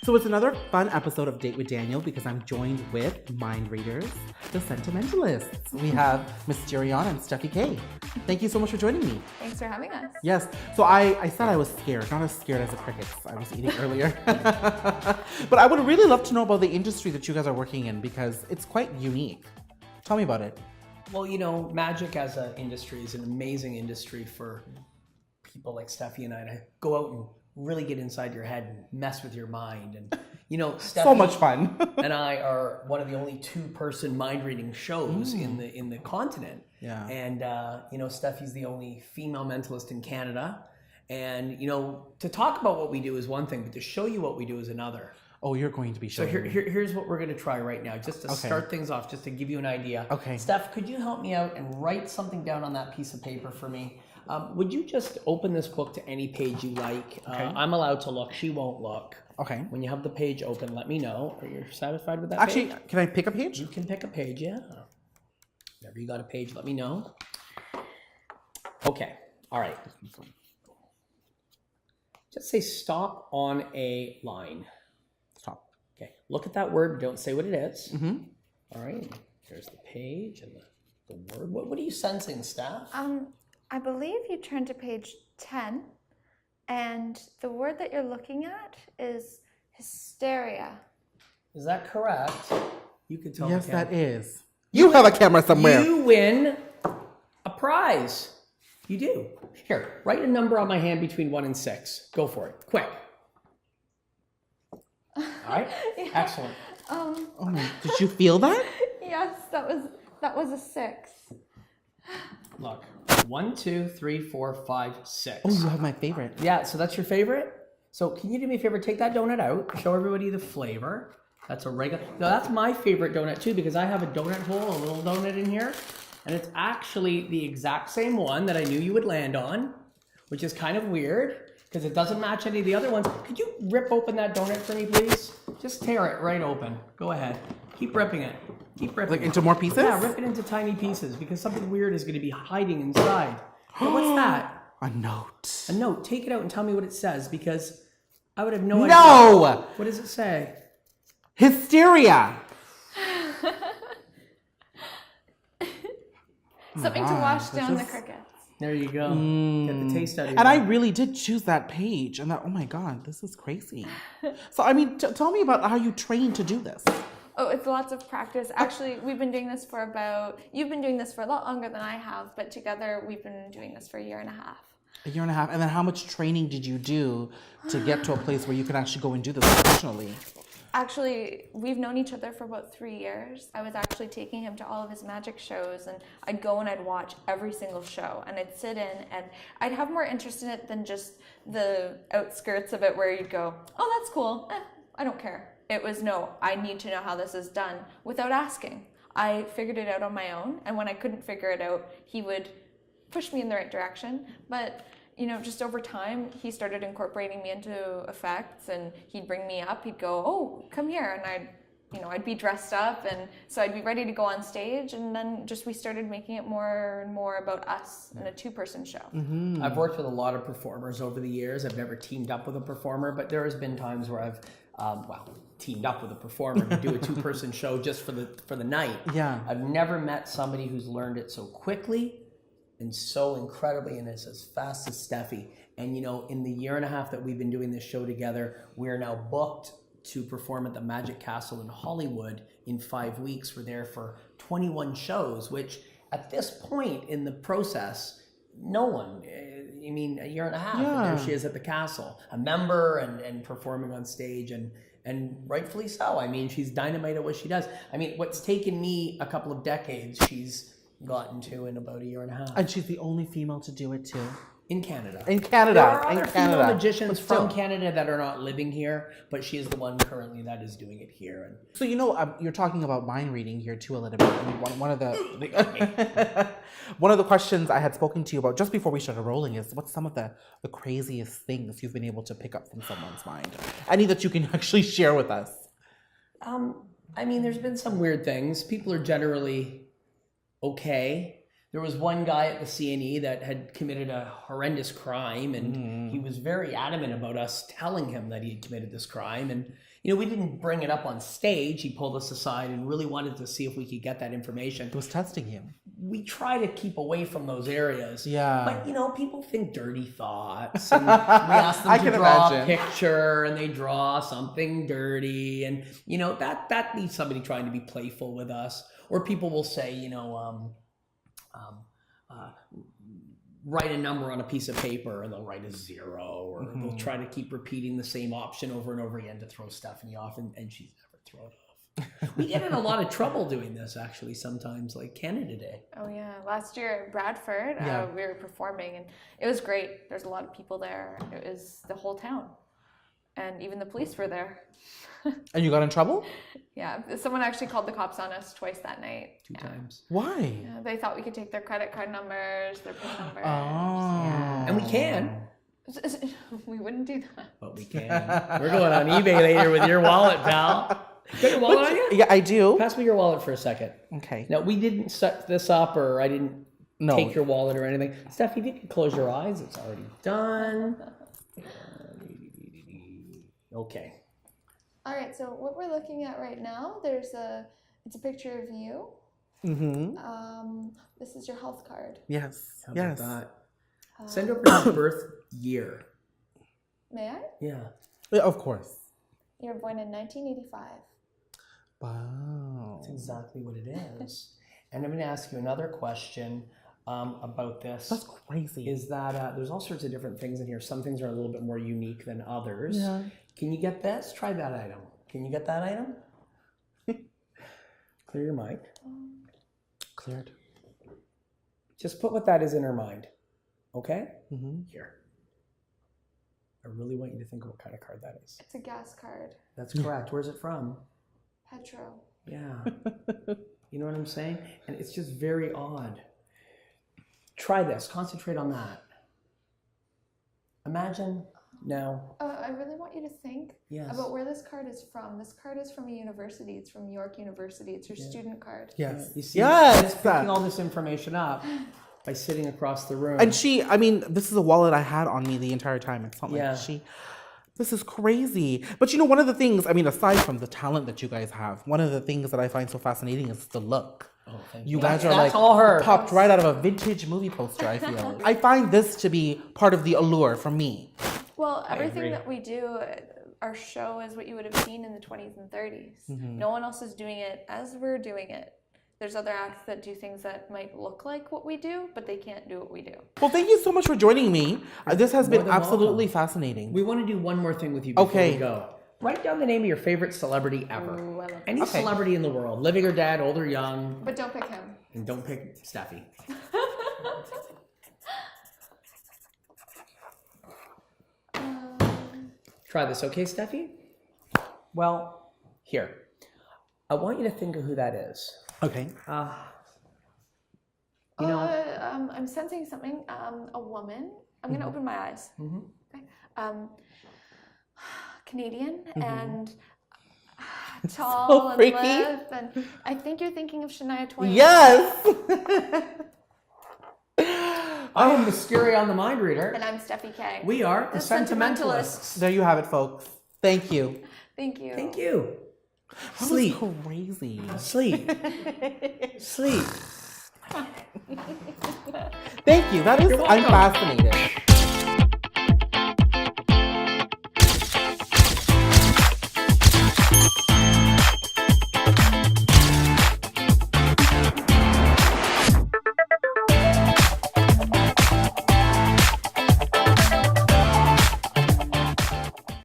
So it's another fun episode of Date with Daniel because I'm joined with mind readers, the Sentimentalists. We have Mysterion and Steffi K. Thank you so much for joining me. Thanks for having us. Yes. So I said I was scared, not as scared as the crickets I was eating earlier. But I would really love to know about the industry that you guys are working in because it's quite unique. Tell me about it. Well, you know, magic as an industry is an amazing industry for people like Steffi and I to go out and really get inside your head and mess with your mind. And, you know, Steffi So much fun. and I are one of the only two-person mind reading shows in the continent. Yeah. And, you know, Steffi's the only female mentalist in Canada. And, you know, to talk about what we do is one thing, but to show you what we do is another. Oh, you're going to be So showing me. here's what we're going to try right now, just to start things off, just to give you an idea. Okay. Steph, could you help me out and write something down on that piece of paper for me? Would you just open this book to any page you like? Okay. I'm allowed to look. She won't look. Okay. When you have the page open, let me know. Are you satisfied with that Actually, page? can I pick a page? You can pick a page, yeah. Whenever you got a page, let me know. Okay. All right. Just say stop on a line. Stop. Okay. Look at that word. Don't say what it is. Mm-hmm. All right. There's the page and the word. What are you sensing, Steph? I believe you turned to page 10, and the word that you're looking at is hysteria. Is that correct? You can tell. Yes, the that camera. is. You have a camera somewhere. You win a prize. You do. Here, write a number on my hand between 1 and 6. Go for it. Quick. All right. Yeah. Excellent. Oh, did you feel that? Yes, that was a 6. Look. 1, 2, 3, 4, 5, 6. Oh, you have my favorite. Yeah, so that's your favorite? So can you do me a favor? Take that donut out. Show everybody the flavor. That's a regular. No, that's my favorite donut too because I have a donut hole, a little donut in here. And it's actually the exact same one that I knew you would land on, which is kind of weird because it doesn't match any of the other ones. Could you rip open that donut for me, please? Just tear it right open. Go ahead. Keep ripping it. Keep ripping Like it. into more pieces? Yeah, rip it into tiny pieces because something weird is going to be hiding inside. Now, what's that? A note. A note. Take it out and tell me what it says because I would have no idea. No! What does it say? Hysteria. Something to wash down the crickets. There you go. Get the taste out of it. And I really did choose that page. And oh my God, this is crazy. So, I mean, tell me about how you trained to do this. Oh, it's lots of practice. Actually, you've been doing this for a lot longer than I have, but together we've been doing this for a year and a half. A year and a half. And then how much training did you do to get to a place where you could actually go and do this professionally? Actually, we've known each other for about 3 years. I was actually taking him to all of his magic shows, and I'd go and I'd watch every single show, and I'd sit in, and I'd have more interest in it than just the outskirts of it where you'd go, oh, that's cool, I don't care. It was, no, I need to know how this is done without asking. I figured it out on my own, and when I couldn't figure it out, he would push me in the right direction, but you know, just over time, he started incorporating me into effects, and he'd bring me up. He'd go, "Oh, come here," and I'd be dressed up, and so I'd be ready to go on stage. And then we started making it more and more about us in a 2-person show. Mm-hmm. I've worked with a lot of performers over the years. I've never teamed up with a performer, but there has been times where I've teamed up with a performer to do a 2-person show just for the night. Yeah. I've never met somebody who's learned it so quickly and so incredibly, and it's as fast as Steffi. And you know, in the year and a half that we've been doing this show together, we're now booked to perform at the Magic Castle in Hollywood in 5 weeks. We're there for 21 shows, which at this point in the process, no one, I mean, a year and a half, and there she is at the castle, a member and performing on stage, and rightfully so. I mean, she's dynamite at what she does. I mean, what's taken me a couple of decades, she's gotten to in about a year and a half. And she's the only female to do it too. In Canada. In Canada. There are in other Canada. female magicians But still. from Canada that are not living here, but she is the one currently that is doing it here. And So, you know, you're talking about mind reading here too a little bit. I mean, one of the one of the questions I had spoken to you about just before we started rolling is what's some of the craziest things you've been able to pick up from someone's mind? Any that you can actually share with us? I mean, there's been some weird things. People are generally okay. There was one guy at the CNE that had committed a horrendous crime, and he was very adamant about us telling him that he had committed this crime. And we didn't bring it up on stage. He pulled us aside and really wanted to see if we could get that information. It was testing you. We try to keep away from those areas. Yeah. But, people think dirty thoughts. And we ask them to draw a picture and they draw something dirty. And, that needs somebody trying to be playful with us. Or people will say, write a number on a piece of paper and they'll write a 0, or they'll try to keep repeating the same option over and over again to throw Stephanie off, and she's never thrown off. We get in a lot of trouble doing this, actually, sometimes, like Canada Day. Oh yeah, last year at Bradford, we were performing and it was great. There's a lot of people there. It was the whole town, and even the police were there. And you got in trouble? Yeah, someone actually called the cops on us twice that night. 2 times. Why? Yeah, they thought we could take their credit card numbers, their PIN numbers. Oh. Yeah. And we can. We wouldn't do that. But we can. We're going on eBay later with your wallet, pal. You got your wallet on you? Yeah, I do. Pass me your wallet for a second. Okay. Now, we didn't set this up, or I didn't take your wallet or anything. Steph, you can close your eyes. It's already done. Okay. All right, so what we're looking at right now, it's a picture of you. Mm-hmm. This is your health card. Yes. How yes. about that? Send over your birth year. May I? Yeah. Of course. You were born in 1985. Wow. That's exactly what it is. And I'm going to ask you another question about this. That's crazy. Is that there's all sorts of different things in here. Some things are a little bit more unique than others. Yeah. Can you get this? Try that item. Can you get that item? Clear your mind. Cleared. Just put what that is in her mind. Okay? Mm-hmm. Here. I really want you to think of what kind of card that is. It's a gas card. That's correct. Where's it from? Petro. Yeah. You know what I'm saying? And it's just very odd. Try this. Concentrate on that. Imagine now. I really want you to think about where this card is from. This card is from a university. It's from York University. It's your student card. Yes. You see, yes. picking all this information up by sitting across the room. And this is a wallet I had on me the entire time. It's not like this is crazy. But one of the things, aside from the talent that you guys have, one of the things that I find so fascinating is the look. Oh, thank you. You guys are that's all her. Popped right out of a vintage movie poster, I feel. I find this to be part of the allure for me. Well, everything that we do, our show is what you would have seen in the 20s and 30s. Mm-hmm. No one else is doing it as we're doing it. There's other acts that do things that might look like what we do, but they can't do what we do. Well, thank you so much for joining me. This has been absolutely fascinating. We want to do one more thing with you before we go. Write down the name of your favorite celebrity ever. Ooh, I love that. Any celebrity in the world, living or dead, old or young. But don't pick him. And don't pick Steffi. Try this, okay, Steffi? Well, here. I want you to think of who that is. Okay. I'm sensing something. A woman. I'm going to open my eyes. Mm-hmm. Okay. Canadian and tall and freaky. lithe, and I think you're thinking of Shania Twain. Yes. I am Mysteria on the Mind Reader. And I'm Steffi K. We are the Sentimentalists. There you have it, folks. Thank you. Thank you. Thank you. That Sleep. was crazy. Sleep. Sleep. Thank you. I'm fascinated.